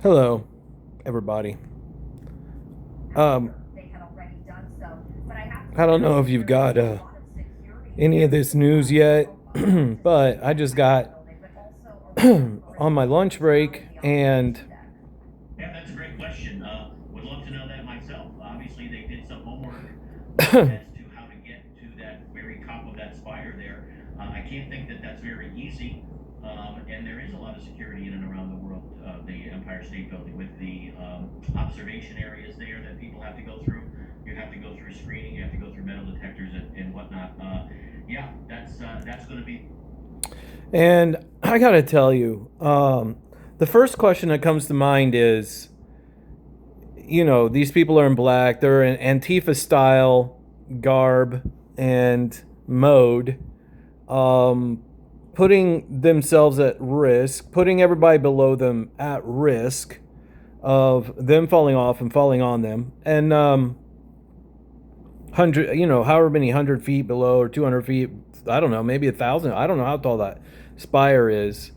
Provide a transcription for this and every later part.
Hello, everybody. Um, I don't know if you've got any of this news yet, but I just got on my lunch break and Yeah, that's a great question. Would love to know that myself. Obviously, they did some homework as to how to get to that very top of that spire there. I can't think that that's very easy. And there is a lot of security in and around the world, the Empire State Building, with the observation areas there that people have to go through. You have to go through screening, you have to go through metal detectors and whatnot. Yeah, that's going to be. and I gotta tell you, the first question that comes to mind is, these people are in black, they're in Antifa style garb and mode, um, putting themselves at risk, putting everybody below them at risk of them falling off and falling on them, and 100, however many 100 feet below or 200 feet, I don't know, maybe 1,000, I don't know how tall that spire is,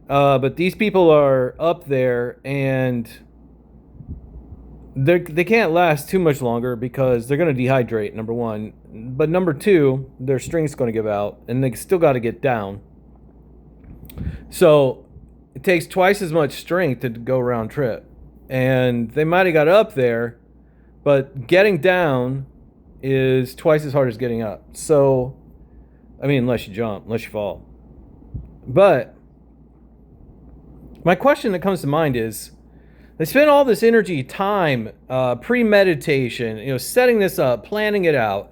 but these people are up there, and they can't last too much longer because they're going to dehydrate, number one, but number two, their strength's going to give out and they still got to get down. So it takes twice as much strength to go round trip, and they might have got up there, but getting down is twice as hard as getting up. So, I mean, unless you jump, unless you fall. But my question that comes to mind is, they spend all this energy, time, premeditation, setting this up, planning it out,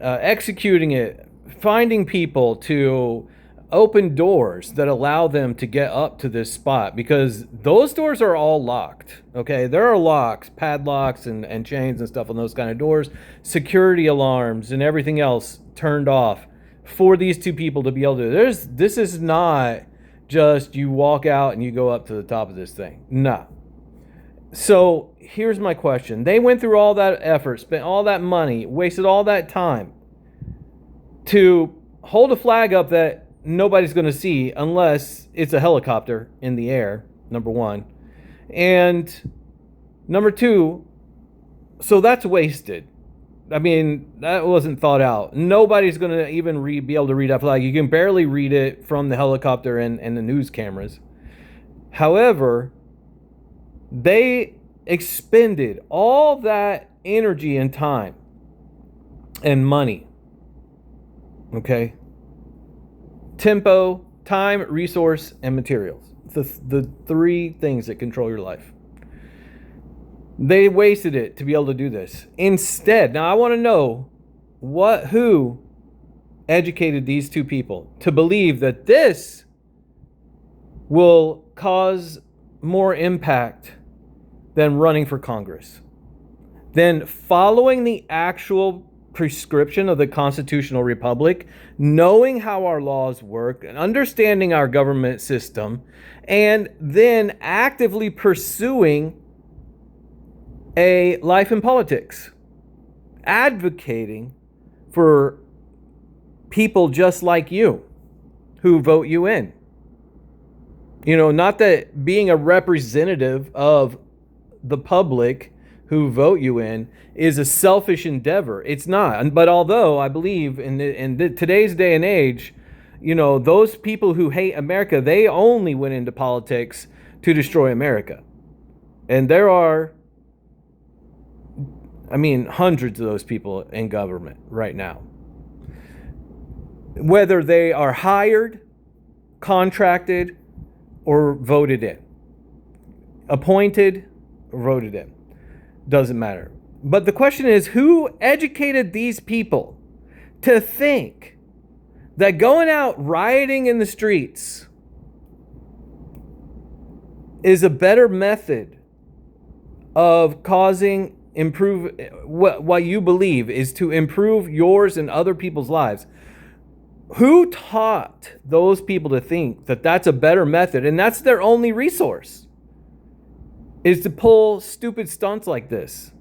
executing it, finding people to open doors that allow them to get up to this spot, because those doors are all locked. Okay, there are locks, padlocks, and chains and stuff on those kind of doors, security alarms and everything else turned off for these two people to be able to. This is not just you walk out and you go up to the top of this thing. No. So here's my question. They went through all that effort, spent all that money, wasted all that time to hold a flag up that nobody's going to see unless it's a helicopter in the air, number one. And number two, so that's wasted. I mean, that wasn't thought out. Nobody's going to even be able to read that flag. You can barely read it from the helicopter and the news cameras. However, they expended all that energy and time and money. Okay? Tempo, time, resource, and materials. The three things that control your life. They wasted it to be able to do this. Instead, now I want to know who educated these two people to believe that this will cause more impact than running for Congress, than following the actual prescription of the constitutional republic, knowing how our laws work, and understanding our government system, and then actively pursuing a life in politics, advocating for people just like you who vote you in. Not that being a representative of the public who vote you in is a selfish endeavor. It's not. But although I believe in today's day and age, those people who hate America, they only went into politics to destroy America. And there are, hundreds of those people in government right now. Whether they are hired, contracted, or voted in. Appointed, voted in. Doesn't matter. But the question is, who educated these people to think that going out rioting in the streets is a better method of causing what you believe is to improve yours and other people's lives? Who taught those people to think that that's a better method, and that's their only resource, is to pull stupid stunts like this?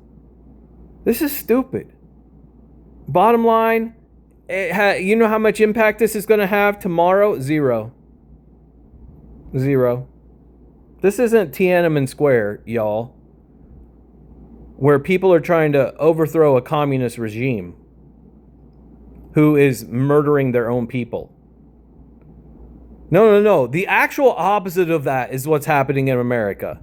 This is stupid. Bottom line, you know how much impact this is going to have tomorrow? Zero. This isn't Tiananmen Square, y'all, where people are trying to overthrow a communist regime who is murdering their own people. No. The actual opposite of that is what's happening in America.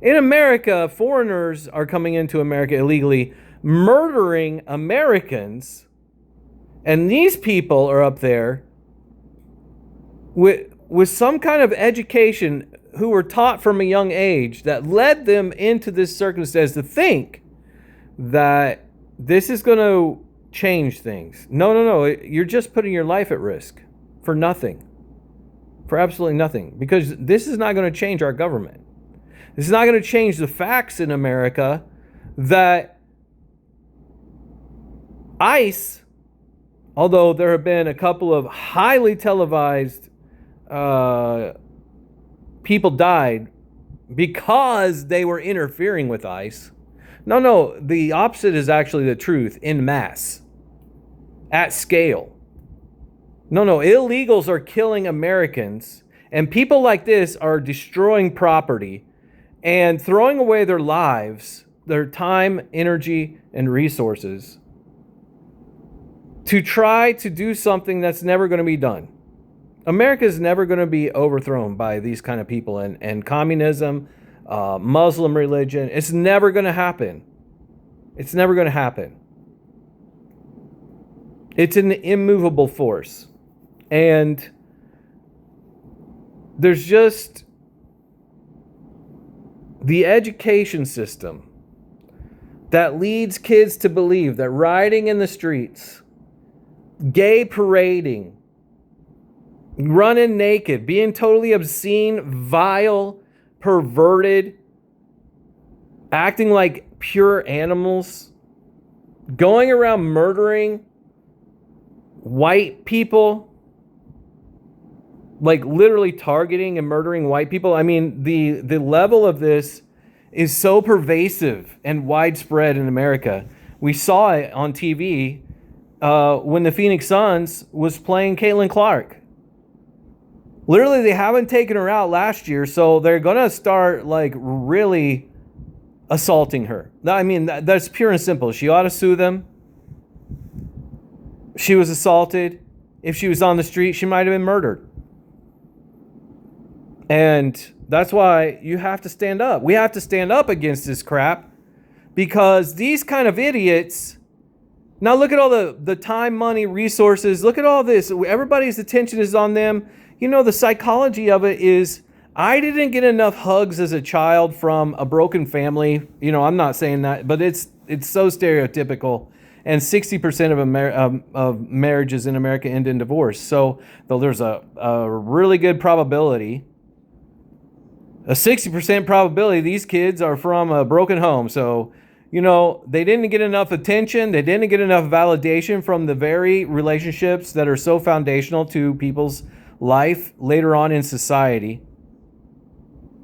In America, foreigners are coming into America illegally, murdering Americans, and these people are up there with some kind of education who were taught from a young age that led them into this circumstance to think that this is going to change things. No. You're just putting your life at risk for nothing. For absolutely nothing. Because this is not going to change our government. This is not going to change the facts in America that ICE, although there have been a couple of highly televised people died because they were interfering with ICE. No, the opposite is actually the truth in mass, at scale. No, illegals are killing Americans, and people like this are destroying property and throwing away their lives, their time, energy, and resources to try to do something that's never going to be done. America is never going to be overthrown by these kind of people and communism, Muslim religion. It's never going to happen. It's never going to happen. It's an immovable force. And there's just the education system that leads kids to believe that riding in the streets, gay parading, running naked, being totally obscene, vile, perverted, acting like pure animals, going around murdering white people, like literally targeting and murdering white people. I mean, the level of this is so pervasive and widespread in America. We saw it on TV when the Phoenix Suns was playing Caitlin Clark. Literally, they haven't taken her out last year, so they're going to start like really assaulting her. I mean, that's pure and simple. She ought to sue them. She was assaulted. If she was on the street, she might have been murdered. And that's why you have to stand up. We have to stand up against this crap, because these kind of idiots. Now look at all the time, money, resources. Look at all this. Everybody's attention is on them. You know, the psychology of it is, I didn't get enough hugs as a child from a broken family. You know, I'm not saying that, but it's so stereotypical. And 60% of marriages in America end in divorce. So though there's a really good probability, a 60% probability these kids are from a broken home. So, you know, they didn't get enough attention. They didn't get enough validation from the very relationships that are so foundational to people's life later on in society.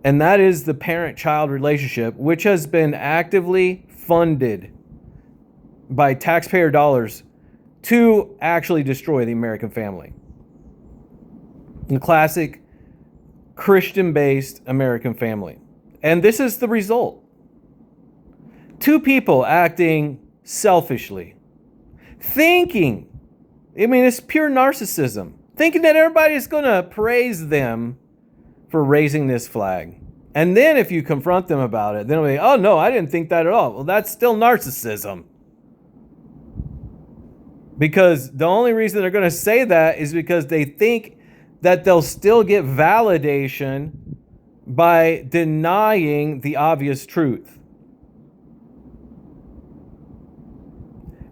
And that is the parent-child relationship, which has been actively funded by taxpayer dollars to actually destroy the American family. The classic Christian-based American family. And this is the result. Two people acting selfishly, thinking, I mean, it's pure narcissism, thinking that everybody is going to praise them for raising this flag. And then if you confront them about it, then they'll be, oh no, I didn't think that at all. Well, that's still narcissism. Because the only reason they're going to say that is because they think that they'll still get validation by denying the obvious truth.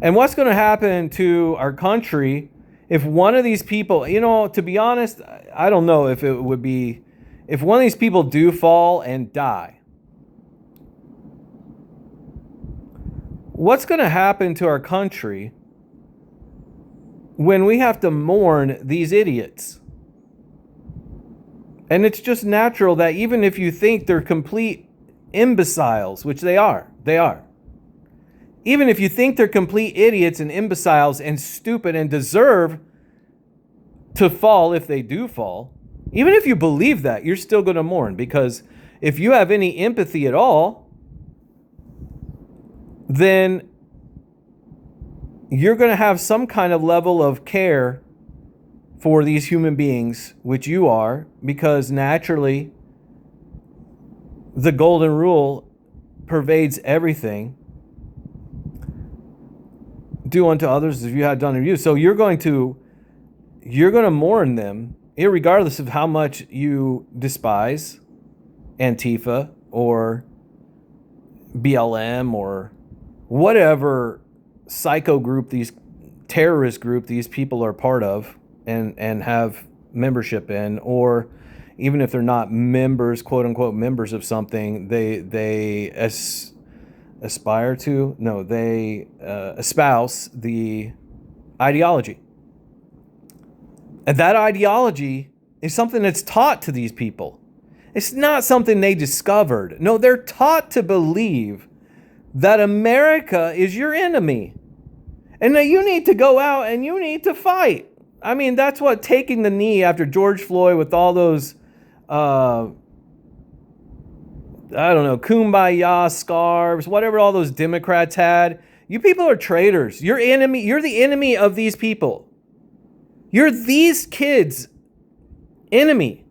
And what's going to happen to our country if one of these people, you know, to be honest, I don't know if it would be, if one of these people do fall and die, what's going to happen to our country when we have to mourn these idiots? And it's just natural that even if you think they're complete imbeciles, which they are. Even if you think they're complete idiots and imbeciles and stupid and deserve to fall if they do fall, even if you believe that, you're still going to mourn, because if you have any empathy at all, then you're going to have some kind of level of care for these human beings, which you are, because naturally the golden rule pervades everything. Do unto others as you had done to you. So you're going to mourn them, irregardless of how much you despise Antifa or BLM or whatever psycho group, these terrorist group these people are part of and have membership in, or even if they're not members, quote unquote members of something, they espouse the ideology. And that ideology is something that's taught to these people. It's not something they discovered. No, they're taught to believe that America is your enemy and that you need to go out and you need to fight. I mean, that's what taking the knee after George Floyd with all those, kumbaya scarves, whatever all those Democrats had. You people are traitors. You're enemy. You're the enemy of these people. You're these kids' enemy.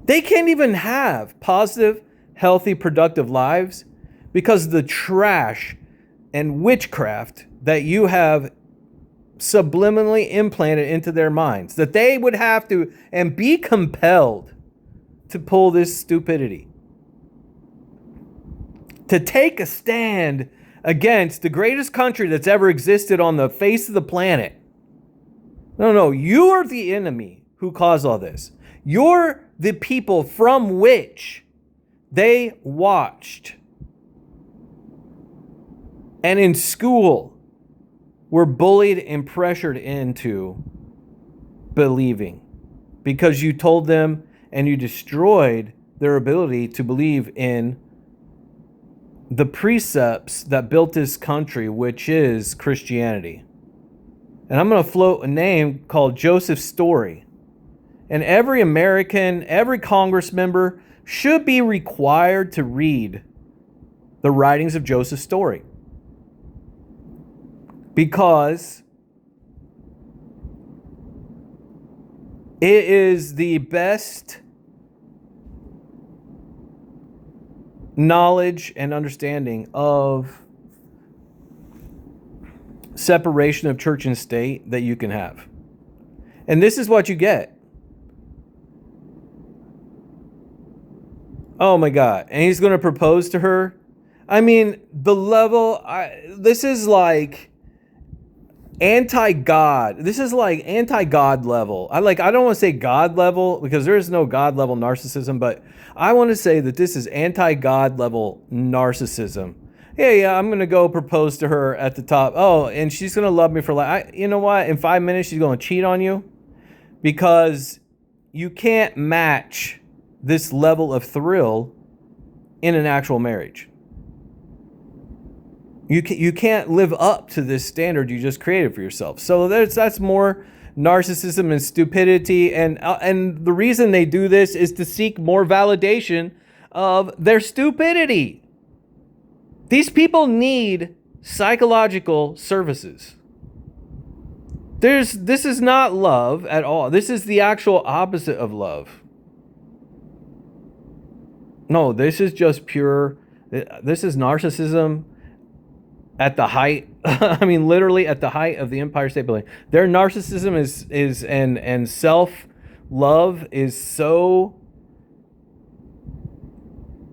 They can't even have positive, healthy, productive lives because of the trash and witchcraft that you have subliminally implanted into their minds, that they would have to and be compelled to pull this stupidity, to take a stand against the greatest country that's ever existed on the face of the planet. No, you're the enemy who caused all this. You're the people from which they watched and in school were bullied and pressured into believing, because you told them and you destroyed their ability to believe in the precepts that built this country, which is Christianity. And I'm going to float a name called Joseph Story. And every American, every Congress member should be required to read the writings of Joseph Story. Because it is the best knowledge and understanding of separation of church and state that you can have. And this is what you get. Oh my God. And he's going to propose to her. I mean, the level, this is like anti-God. This is like anti-God level. I don't want to say God level because there is no God level narcissism, but I want to say that this is anti-God level narcissism. Yeah, I'm going to go propose to her at the top. Oh, and she's going to love me for life. You know what? In 5 minutes, she's going to cheat on you because you can't match this level of thrill in an actual marriage. You can't live up to this standard you just created for yourself. So that's more narcissism and stupidity, and the reason they do this is to seek more validation of their stupidity. These people need psychological services. This is not love at all. This is the actual opposite of love. No, this is just pure. This is narcissism at the height. I mean, literally at the height of the Empire State Building. Their narcissism is and self-love is so.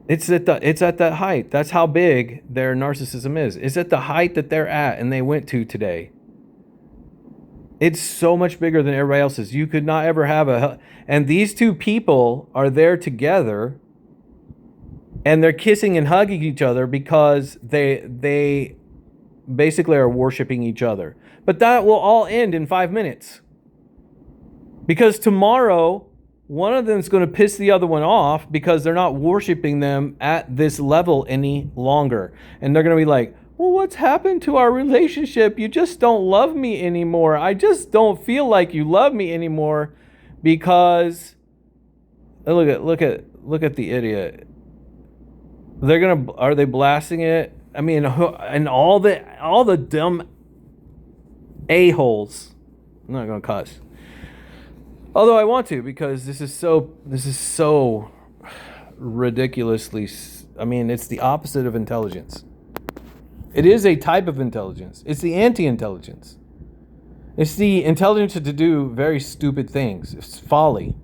It's at that height. That's how big their narcissism is. It's at the height that they're at, and they went to today. It's so much bigger than everybody else's. You could not ever have and these two people are there together, and they're kissing and hugging each other because they basically are worshiping each other. But that will all end in 5 minutes. Because tomorrow, one of them is going to piss the other one off because they're not worshiping them at this level any longer. And they're going to be like, well, what's happened to our relationship? You just don't love me anymore. I just don't feel like you love me anymore because look at look at the idiot. Are they blasting it? I mean, and all the dumb a-holes. I'm not gonna cuss. Although I want to, because this is so ridiculously, I mean, it's the opposite of intelligence. It is a type of intelligence. It's the anti-intelligence. It's the intelligence to do very stupid things. It's folly.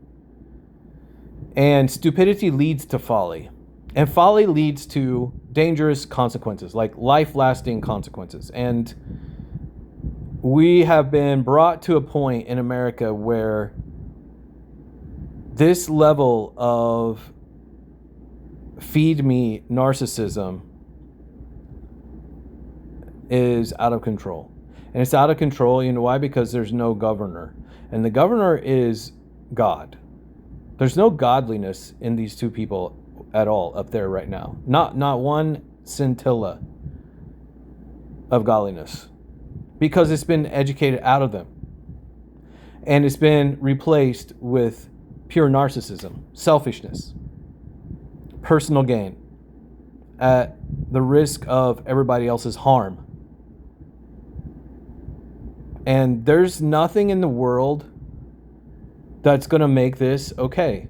And stupidity leads to folly. And folly leads to dangerous consequences, like life-lasting consequences. And we have been brought to a point in America where this level of feed me narcissism is out of control. And it's out of control, you know why? Because there's no governor. And the governor is God. There's no godliness in these two people at all up there right now. Not one scintilla of godliness. Because it's been educated out of them. And it's been replaced with pure narcissism, selfishness, personal gain, at the risk of everybody else's harm. And there's nothing in the world that's going to make this okay.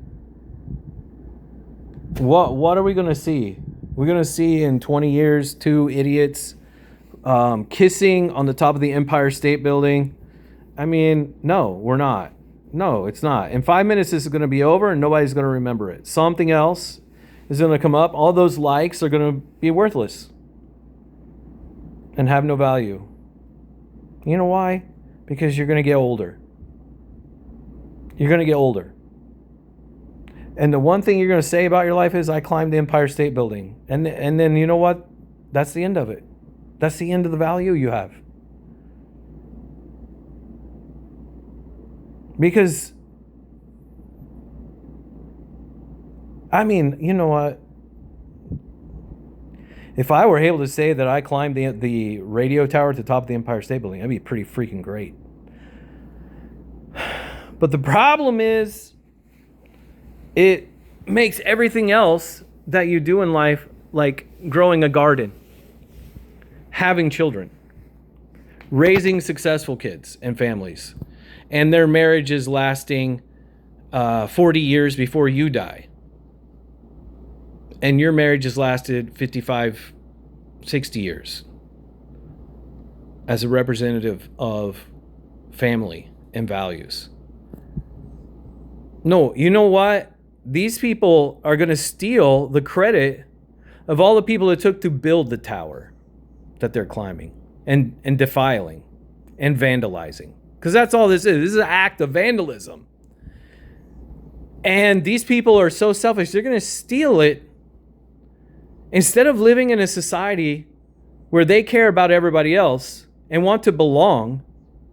What are we going to see? We're going to see in 20 years 2 idiots kissing on the top of the Empire State Building. I mean, no, we're not. No, it's not. In 5 minutes, this is going to be over and nobody's going to remember it. Something else is going to come up. All those likes are going to be worthless and have no value. You know why? Because you're going to get older. You're going to get older. And the one thing you're going to say about your life is, I climbed the Empire State Building. And then you know what? That's the end of it. That's the end of the value you have. Because, I mean, you know what? If I were able to say that I climbed the radio tower at the top of the Empire State Building, that'd be pretty freaking great. But the problem is, it makes everything else that you do in life, like growing a garden, having children, raising successful kids and families, and their marriages lasting 40 years before you die. And your marriage has lasted 55, 60 years as a representative of family and values. No, you know what? These people are going to steal the credit of all the people it took to build the tower that they're climbing and defiling and vandalizing. Because that's all this is. This is an act of vandalism. And these people are so selfish, they're going to steal it. Instead of living in a society where they care about everybody else and want to belong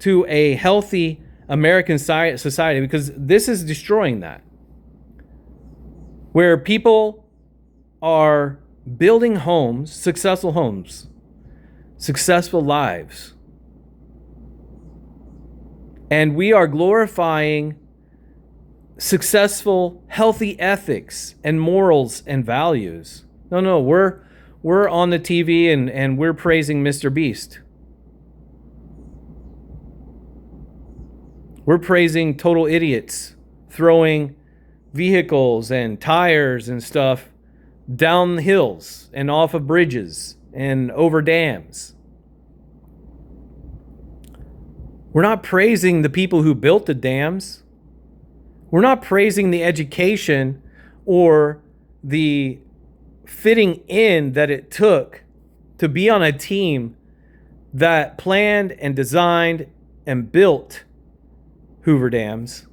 to a healthy American society, because this is destroying that. Where people are building homes, successful lives. And we are glorifying successful, healthy ethics and morals and values. No, we're on the TV and we're praising Mr. Beast. We're praising total idiots throwing vehicles and tires and stuff down hills and off of bridges and over dams. We're not praising the people who built the dams. We're not praising the education or the fitting in that it took to be on a team that planned and designed and built Hoover Dams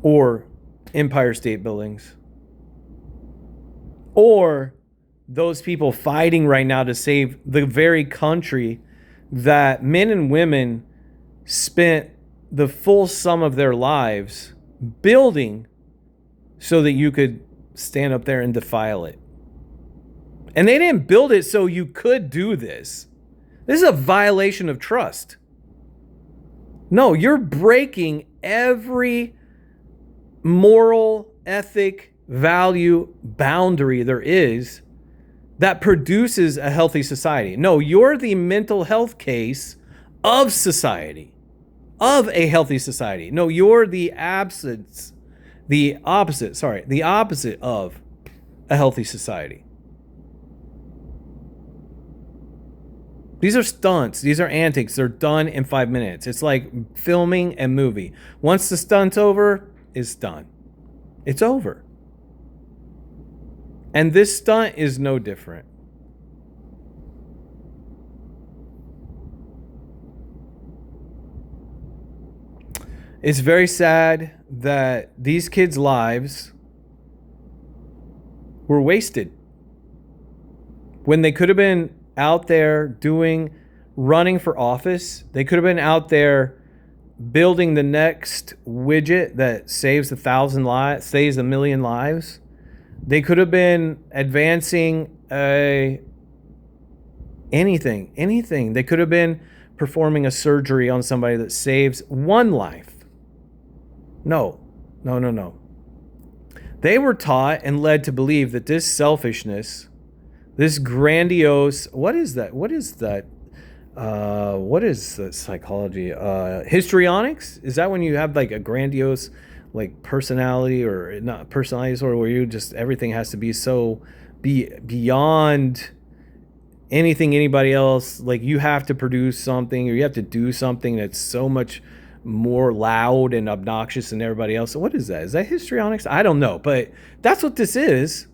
or Empire State Buildings, or those people fighting right now to save the very country that men and women spent the full sum of their lives building so that you could stand up there and defile it. And they didn't build it so you could do this. This is a violation of trust. No, you're breaking every moral, ethic, value boundary there is that produces a healthy society. No, you're the mental health case of society, of a healthy society. No, you're the opposite of a healthy society. These are stunts. These are antics. They're done in 5 minutes. It's like filming a movie. Once the stunt's over, it's done. It's over. And this stunt is no different. It's very sad that these kids' lives were wasted when they could have been out there running for office. They could have been out there building the next widget that saves 1,000 lives, saves 1 million lives. They could have been advancing anything. They could have been performing a surgery on somebody that saves one life. No. They were taught and led to believe that this selfishness, this grandiose, what is that? What is the psychology? Histrionics? Is that when you have like a grandiose like personality, or not personality disorder, where you just, everything has to be so beyond anything anybody else, like you have to produce something, or you have to do something that's so much more loud and obnoxious than everybody else? What is that? Is that histrionics? I don't know, but that's what this is.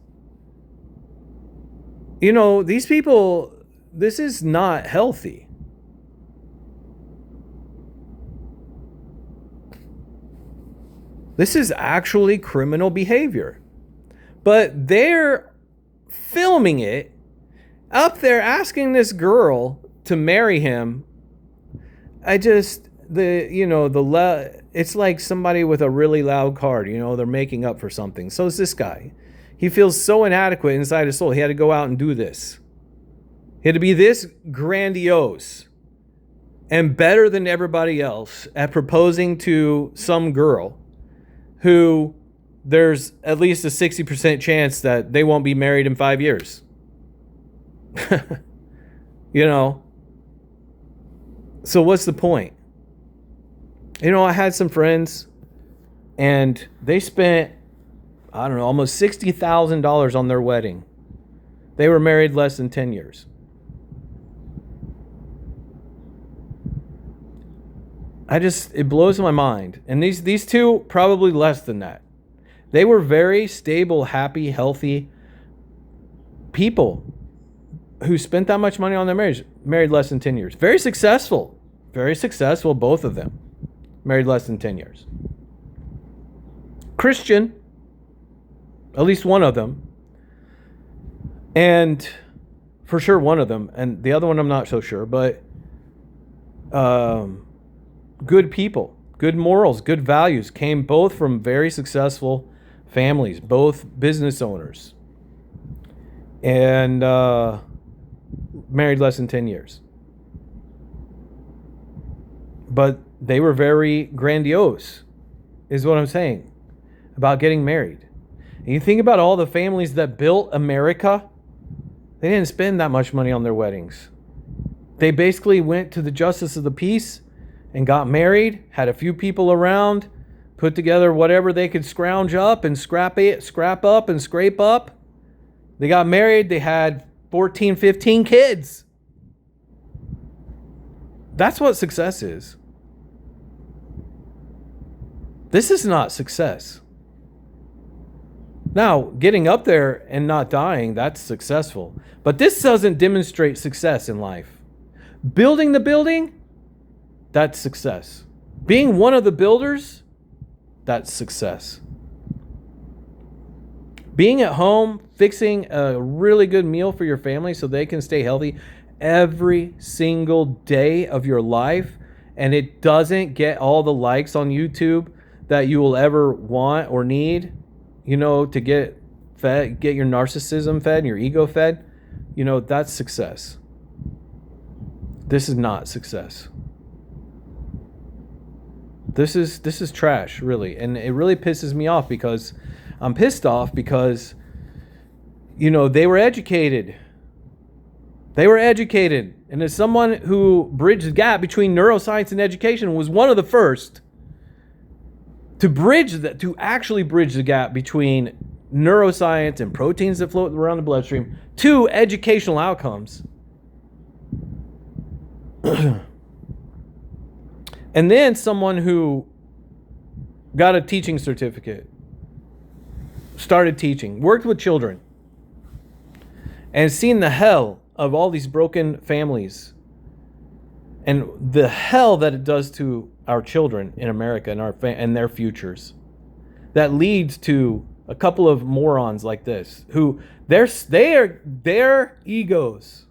You know, these people, this is not healthy. This is actually criminal behavior. But they're filming it up there, asking this girl to marry him. It's like somebody with a really loud card, they're making up for something. So is this guy. He feels so inadequate inside his soul. He had to go out and do this. He had to be this grandiose and better than everybody else at proposing to some girl who there's at least a 60% chance that they won't be married in 5 years. So what's the point? I had some friends and they spent, almost $60,000 on their wedding. They were married less than 10 years. It blows my mind. And these two, probably less than that. They were very stable, happy, healthy people who spent that much money on their marriage, married less than 10 years. Very successful, both of them. Married less than 10 years. Christian, at least one of them. And for sure one of them. And the other one I'm not so sure. But good people, good morals, good values, came both from very successful families, both business owners. And married less than 10 years. But they were very grandiose, is what I'm saying, about getting married. And you think about all the families that built America, they didn't spend that much money on their weddings. They basically went to the justice of the peace and got married, had a few people around, put together whatever they could scrounge up and scrap up and scrape up. They got married, they had 14, 15 kids. That's what success is. This is not success. Now, getting up there and not dying, that's successful. But this doesn't demonstrate success in life. Building the building, that's success. Being one of the builders, that's success. Being at home, fixing a really good meal for your family so they can stay healthy every single day of your life, and it doesn't get all the likes on YouTube that you will ever want or need, to get fed, get your narcissism fed and your ego fed, that's success. This is not success. This is trash, really. And it really pisses me off because I'm pissed off because, you know, they were educated. They were educated. And as someone who bridged the gap between neuroscience and education, was one of the first to actually bridge the gap between neuroscience and proteins that float around the bloodstream to educational outcomes. And then someone who got a teaching certificate, started teaching, worked with children, and seen the hell of all these broken families and the hell that it does to our children in America and and their futures. That leads to a couple of morons like this who their egos.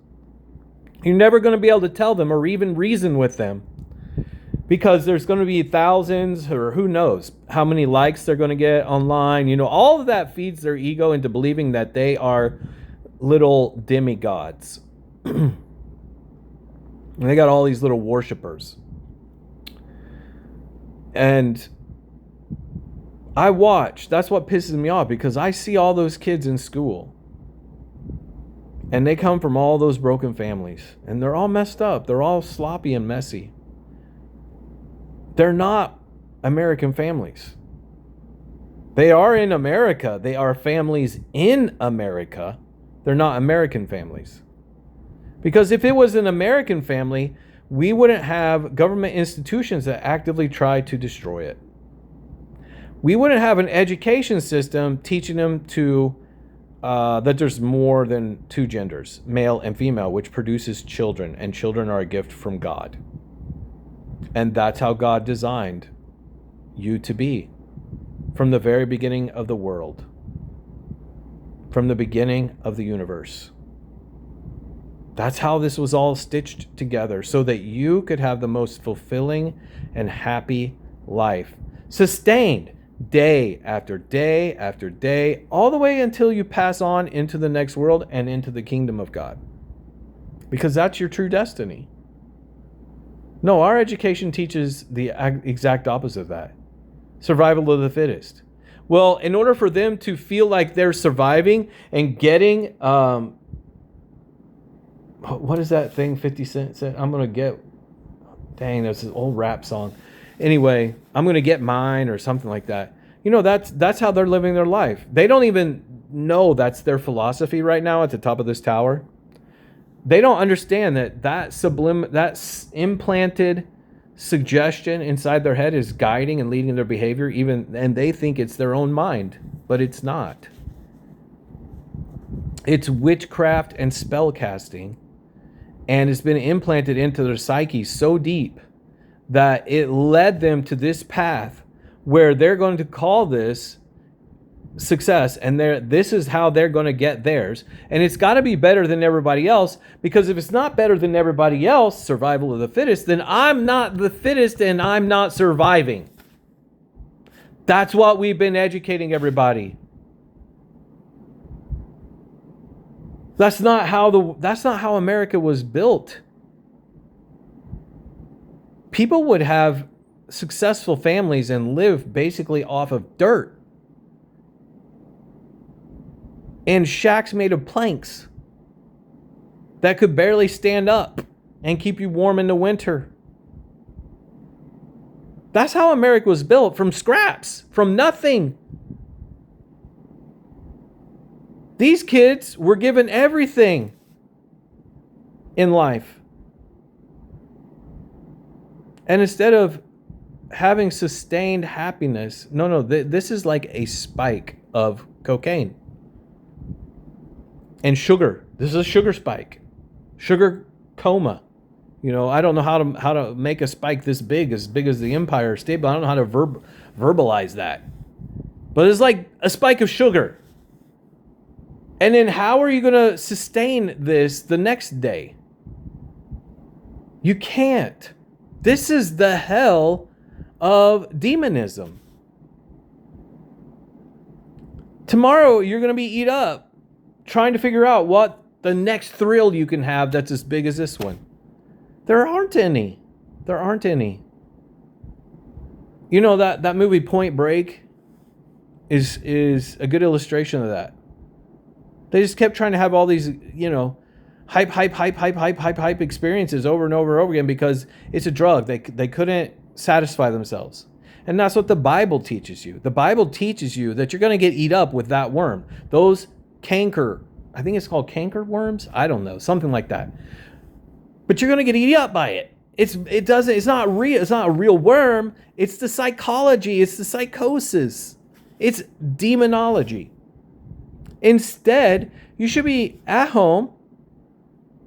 You're never going to be able to tell them or even reason with them, because there's going to be thousands, or who knows how many likes they're going to get online. You know, all of that feeds their ego into believing that they are little demigods. And they got all these little worshipers. And I watch. That's what pisses me off, because I see all those kids in school. And they come from all those broken families. And they're all messed up. They're all sloppy and messy. They're not American families. They are in America. They are families in America. They're not American families. Because if it was an American family, we wouldn't have government institutions that actively try to destroy it. We wouldn't have an education system teaching them to that there's more than two genders, male and female, which produces children, and children are a gift from God. And that's how God designed you to be from the very beginning of the world, from the beginning of the universe. That's how this was all stitched together, so that you could have the most fulfilling and happy life, sustained day after day after day, all the way until you pass on into the next world and into the kingdom of God. Because that's your true destiny. No, our education teaches the exact opposite of that. Survival of the fittest. Well, in order for them to feel like they're surviving and getting, what is that thing 50 Cent said? I'm going to get, dang, that's an old rap song. Anyway, I'm going to get mine or something like that. You know, that's how they're living their life. They don't even know that's their philosophy right now at the top of this tower. They don't understand that implanted suggestion inside their head is guiding and leading their behavior, and they think it's their own mind, but it's not. It's witchcraft and spell casting, and it's been implanted into their psyche so deep that it led them to this path where they're going to call this success, and this is how they're going to get theirs. And it's got to be better than everybody else, because if it's not better than everybody else, survival of the fittest, then I'm not the fittest and I'm not surviving. That's what we've been educating everybody. That's not how America was built. People would have successful families and live basically off of dirt and shacks made of planks that could barely stand up and keep you warm in the winter. That's how America was built, from scraps, from nothing. These kids were given everything in life. And instead of having sustained happiness, this is like a spike of cocaine. And sugar. This is a sugar spike. Sugar coma. You know, I don't know how to make a spike this big as the Empire State, but I don't know how to verbalize that. But it's like a spike of sugar. And then how are you going to sustain this the next day? You can't. This is the hell of demonism. Tomorrow you're going to be eat up trying to figure out what the next thrill you can have that's as big as this one. There aren't any. You know, that movie Point Break is a good illustration of that. They just kept trying to have all these, hype experiences over and over and over again because it's a drug. They couldn't satisfy themselves. And that's what the Bible teaches you. The Bible teaches you that you're going to get eat up with that worm. Those canker, I think it's called canker worms. I don't know, something like that. But you're going to get eat up by it. It's not real. It's not a real worm. It's the psychology. It's the psychosis. It's demonology. Instead, you should be at home,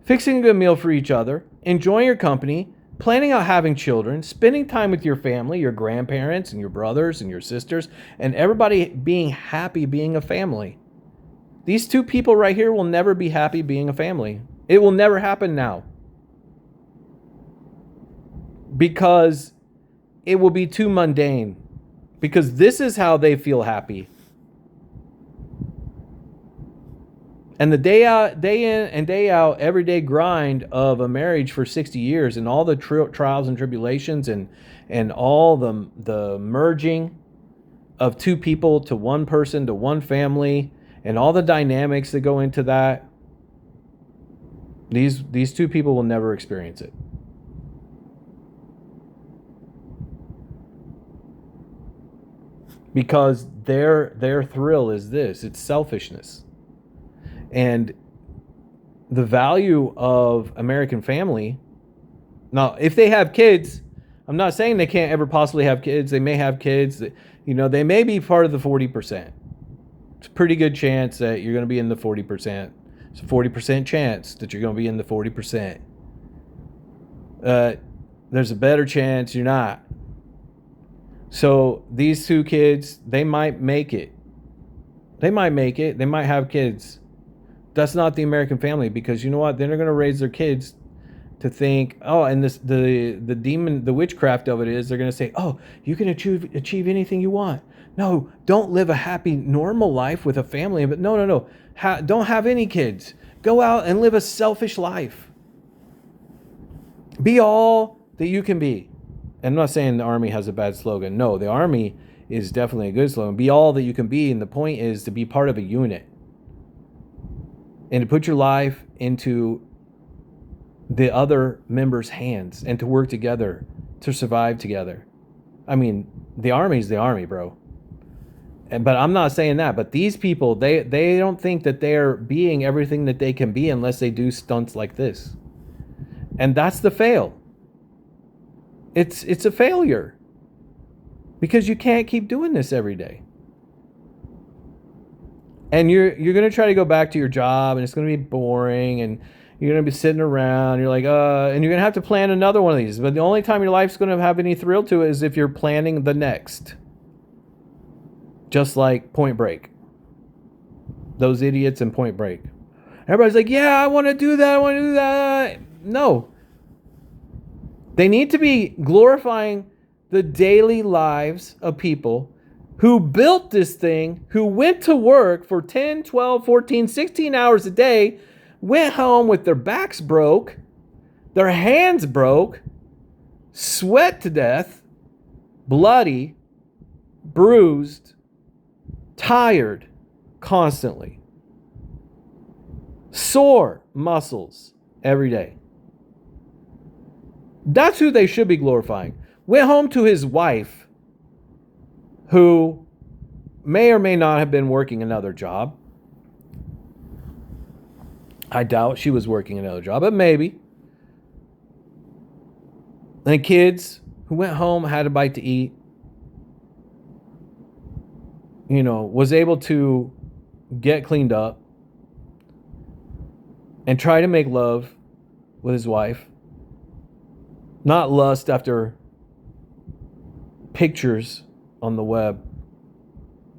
fixing a good meal for each other, enjoying your company, planning out having children, spending time with your family, your grandparents and your brothers and your sisters, and everybody being happy being a family. These two people right here will never be happy being a family. It will never happen now. Because it will be too mundane. Because this is how they feel happy. And the day in and day out, everyday grind of a marriage for 60 years and all the trials and tribulations and all the merging of two people to one person to one family and all the dynamics that go into that, these two people will never experience it. Because their thrill is this, it's selfishness. And the value of American family, now, if they have kids, I'm not saying they can't ever possibly have kids. They may have kids. They may be part of the 40%. It's a pretty good chance that you're going to be in the 40%. It's a 40% chance that you're going to be in the 40%. There's a better chance you're not. So these two kids, they might make it. They might make it. They might have kids. That's not the American family, because you know what? Then they're going to raise their kids to think, and the witchcraft of it is they're going to say, you can achieve anything you want. No, don't live a happy, normal life with a family. But no. Don't have any kids. Go out and live a selfish life. Be all that you can be. And I'm not saying the Army has a bad slogan. No, the Army is definitely a good slogan. Be all that you can be. And the point is to be part of a unit. And to put your life into the other members' hands and to work together, to survive together. I mean, the Army's the Army, bro. But I'm not saying that. But these people, they don't think that they're being everything that they can be unless they do stunts like this. And that's the fail. It's a failure. Because you can't keep doing this every day. And you're going to try to go back to your job, and it's going to be boring, and you're going to be sitting around. You're like, and you're going to have to plan another one of these. But the only time your life's going to have any thrill to it is if you're planning the next. Just like Point Break. Those idiots in Point Break. Everybody's like, yeah, I want to do that. No. They need to be glorifying the daily lives of people who built this thing, who went to work for 10, 12, 14, 16 hours a day, went home with their backs broke, their hands broke, sweat to death, bloody, bruised, tired constantly, sore muscles every day. That's who they should be glorifying. Went home to his wife, who may or may not have been working another job. I doubt she was working another job, but maybe. And kids who went home, had a bite to eat, was able to get cleaned up and try to make love with his wife. Not lust after pictures on the web,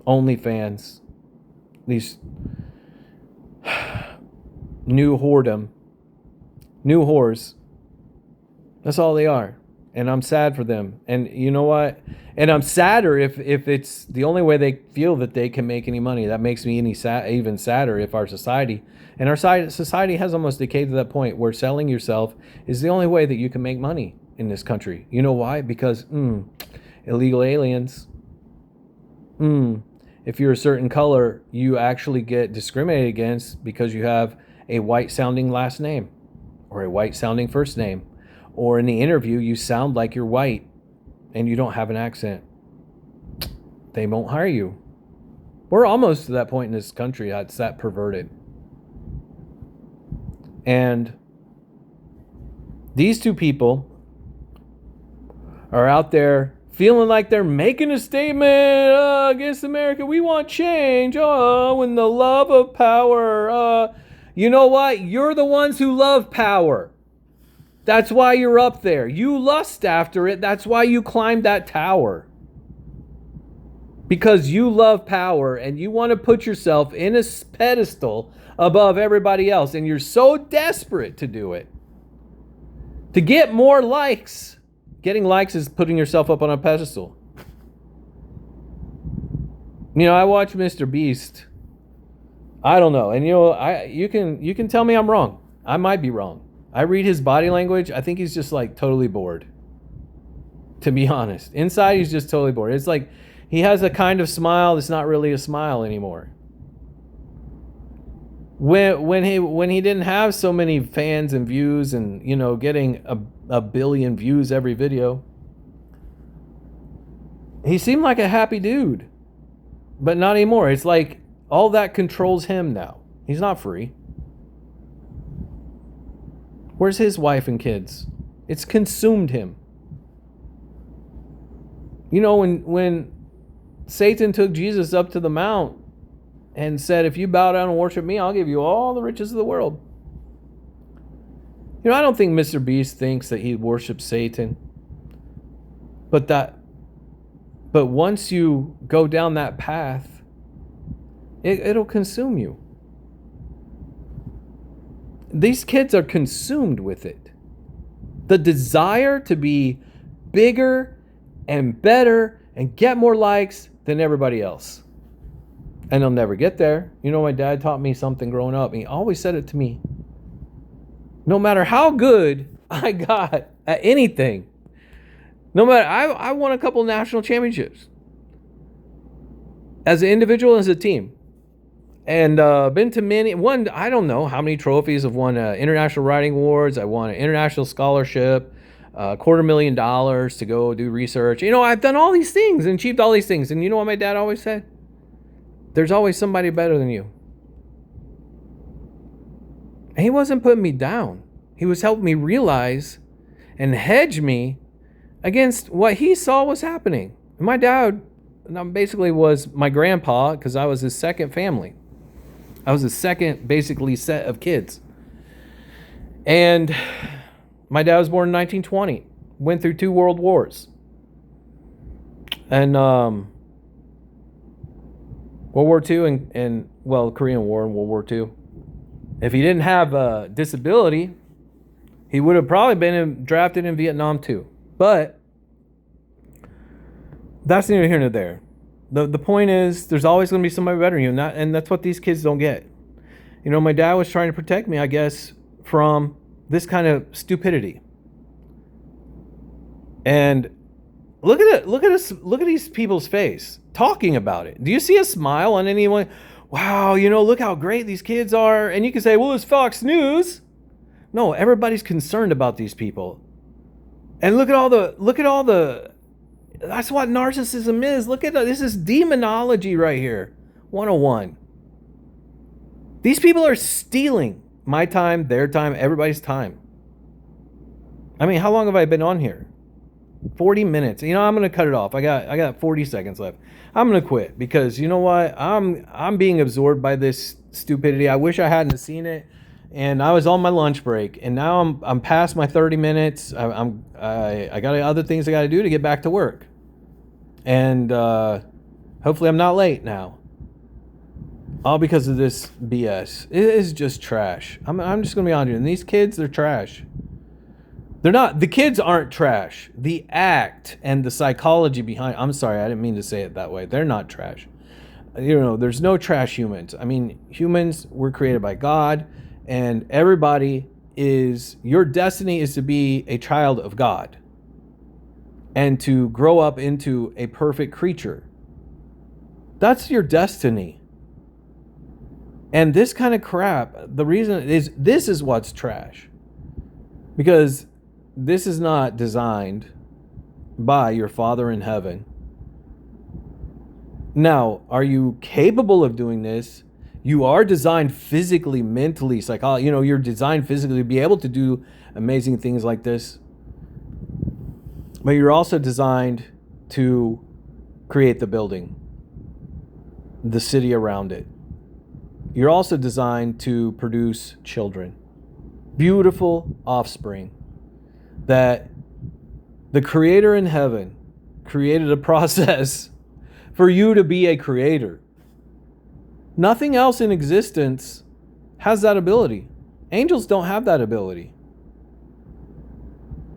OnlyFans, these new whores. That's all they are. And I'm sad for them. And you know what? And I'm sadder if it's the only way they feel that they can make any money. That makes me even sadder if our society has almost decayed to that point where selling yourself is the only way that you can make money in this country. You know why? Because illegal aliens. If you're a certain color, you actually get discriminated against because you have a white sounding last name or a white sounding first name. Or in the interview, you sound like you're white and you don't have an accent. They won't hire you. We're almost to that point in this country that's that perverted. And these two people are out there feeling like they're making a statement against America. We want change. In the love of power. You know what? You're the ones who love power. That's why you're up there. You lust after it. That's why you climbed that tower. Because you love power and you want to put yourself in a pedestal above everybody else. And you're so desperate to do it. To get more likes. Getting likes is putting yourself up on a pedestal. You know, I watch Mr. Beast. I don't know. And you know, you can tell me I'm wrong. I might be wrong. I read his body language. I think he's just like totally bored. To be honest. Inside he's just totally bored. It's like he has a kind of smile that's not really a smile anymore. When he didn't have so many fans and views and, you know, getting a billion views every video, he seemed like a happy dude. But not anymore. It's like all that controls him now. He's not free. Where's his wife and kids? It's consumed him. You know, when Satan took Jesus up to the mount and said, if you bow down and worship me, I'll give you all the riches of the world. You know, I don't think Mr. Beast thinks that he worships Satan. But once you go down that path, it'll consume you. These kids are consumed with it. The desire to be bigger and better and get more likes than everybody else. And they'll never get there. You know, my dad taught me something growing up. He always said it to me. No matter how good I got at anything, no matter, I won a couple national championships. As an individual, as a team. And been to many, I don't know how many trophies. I've won international writing awards. I won an international scholarship, $250,000 to go do research. You know, I've done all these things and achieved all these things. And you know what my dad always said? There's always somebody better than you. And he wasn't putting me down. He was helping me realize and hedge me against what he saw was happening. And my dad basically was my grandpa because I was his second family. I was his second, basically, set of kids. And my dad was born in 1920. Went through 2 world wars. And World War II and Korean War and World War II. If he didn't have a disability, he would have probably been drafted in Vietnam too. But that's neither here nor there. The point is, there's always going to be somebody better than you, and that's what these kids don't get. You know, my dad was trying to protect me, I guess, from this kind of stupidity. And look at it. Look at these people's face talking about it. Do you see a smile on anyone? Wow, you know, look how great these kids are. And you can say, well, it's Fox News. No, everybody's concerned about these people. And look at all the that's what narcissism is. Look at this is demonology right here. 101. These people are stealing my time, their time, everybody's time. I mean, how long have I been on here? 40 minutes. You know, I'm going to cut it off. I got 40 seconds left. I'm going to quit because you know what? I'm being absorbed by this stupidity. I wish I hadn't seen it. And I was on my lunch break, and now I'm past my 30 minutes. I got other things I got to do to get back to work. And hopefully I'm not late now. All because of this BS. It is just trash. I'm just going to be honest with you. And these kids, they're trash. They're not. The kids aren't trash. The act and the psychology behind. I'm sorry, I didn't mean to say it that way. They're not trash. You know, there's no trash humans. I mean, humans were created by God, and everybody is. Your destiny is to be a child of God. and to grow up into a perfect creature. That's your destiny. And this kind of crap, the reason is this is what's trash. Because this is not designed by your Father in heaven. Now, are you capable of doing this? You are designed physically, mentally, psychologically. You're designed physically to be able to do amazing things like this. But you're also designed to create the building, the city around it. You're also designed to produce children, beautiful offspring, that the Creator in heaven created a process for you to be a creator. Nothing else in existence has that ability. Angels don't have that ability.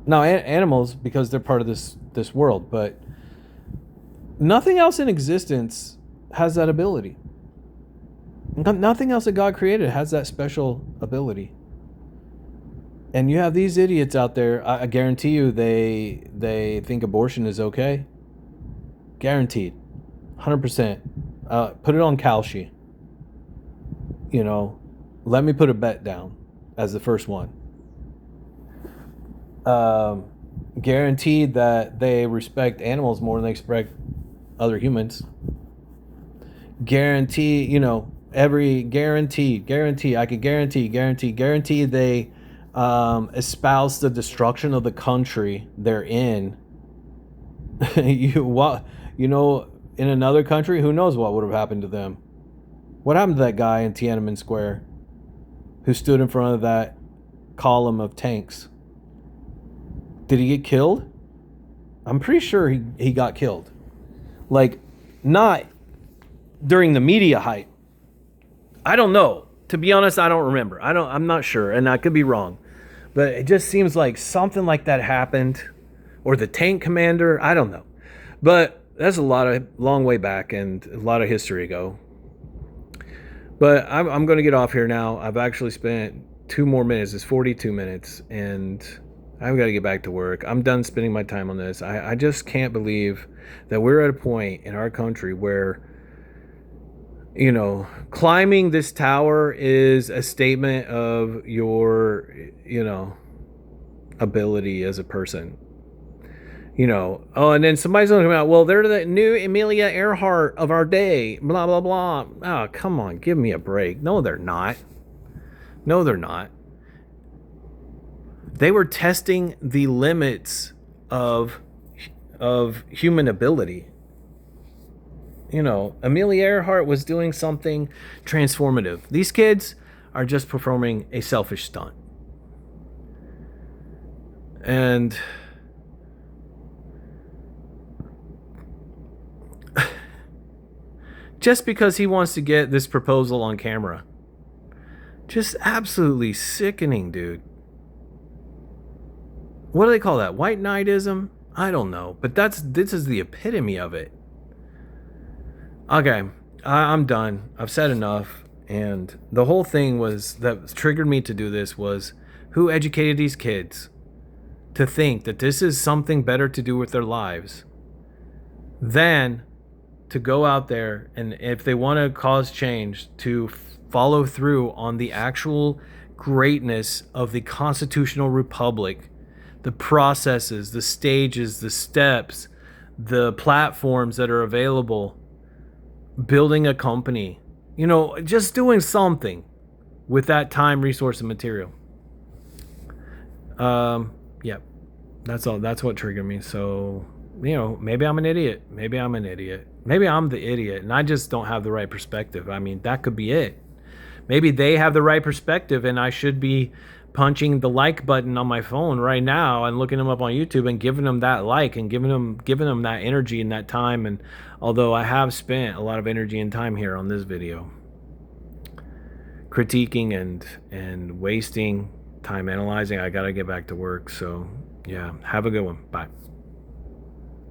Now, animals, because they're part of this world, but nothing else in existence has that ability. Nothing else that God created has that special ability. And you have these idiots out there, I guarantee you they think abortion is okay. Guaranteed. 100%. Put it on Kalshi. Let me put a bet down as the first one. Guaranteed that they respect animals more than they respect other humans. Guarantee I could guarantee they espouse the destruction of the country they're in. In another country, who knows what would have happened to them? What happened to that guy in Tiananmen Square who stood in front of that column of tanks? Did he get killed? I'm pretty sure he got killed. Not during the media hype. I don't know. To be honest, I don't remember. I'm not sure, and I could be wrong. But it just seems like something like that happened. Or the tank commander, I don't know. But that's a long way back and a lot of history ago. But I'm going to get off here now. I've actually spent 2 more minutes. It's 42 minutes, and I've got to get back to work. I'm done spending my time on this. I just can't believe that we're at a point in our country where, climbing this tower is a statement of your, ability as a person. And then somebody's going to come out, well, they're the new Amelia Earhart of our day, blah, blah, blah. Oh, come on, give me a break. No, they're not. They were testing the limits of human ability. Amelia Earhart was doing something transformative. These kids are just performing a selfish stunt. And just because he wants to get this proposal on camera. Just absolutely sickening, dude. What do they call that? White knightism? I don't know. But this is the epitome of it. Okay, I'm done. I've said enough. And the whole thing that triggered me to do this was who educated these kids to think that this is something better to do with their lives than to go out there and, if they want to cause change, to follow through on the actual greatness of the constitutional republic, the processes, the stages, the steps, the platforms that are available, building a company, just doing something with that time, resource, and material. Yeah, that's all. That's what triggered me. So, maybe I'm an idiot. Maybe I'm the idiot and I just don't have the right perspective. I mean, that could be it. Maybe they have the right perspective and I should be punching the like button on my phone right now and looking them up on YouTube and giving them that like and giving them that energy and that time. And although I have spent a lot of energy and time here on this video critiquing and wasting time analyzing, I got to get back to work. So yeah, have a good one. Bye.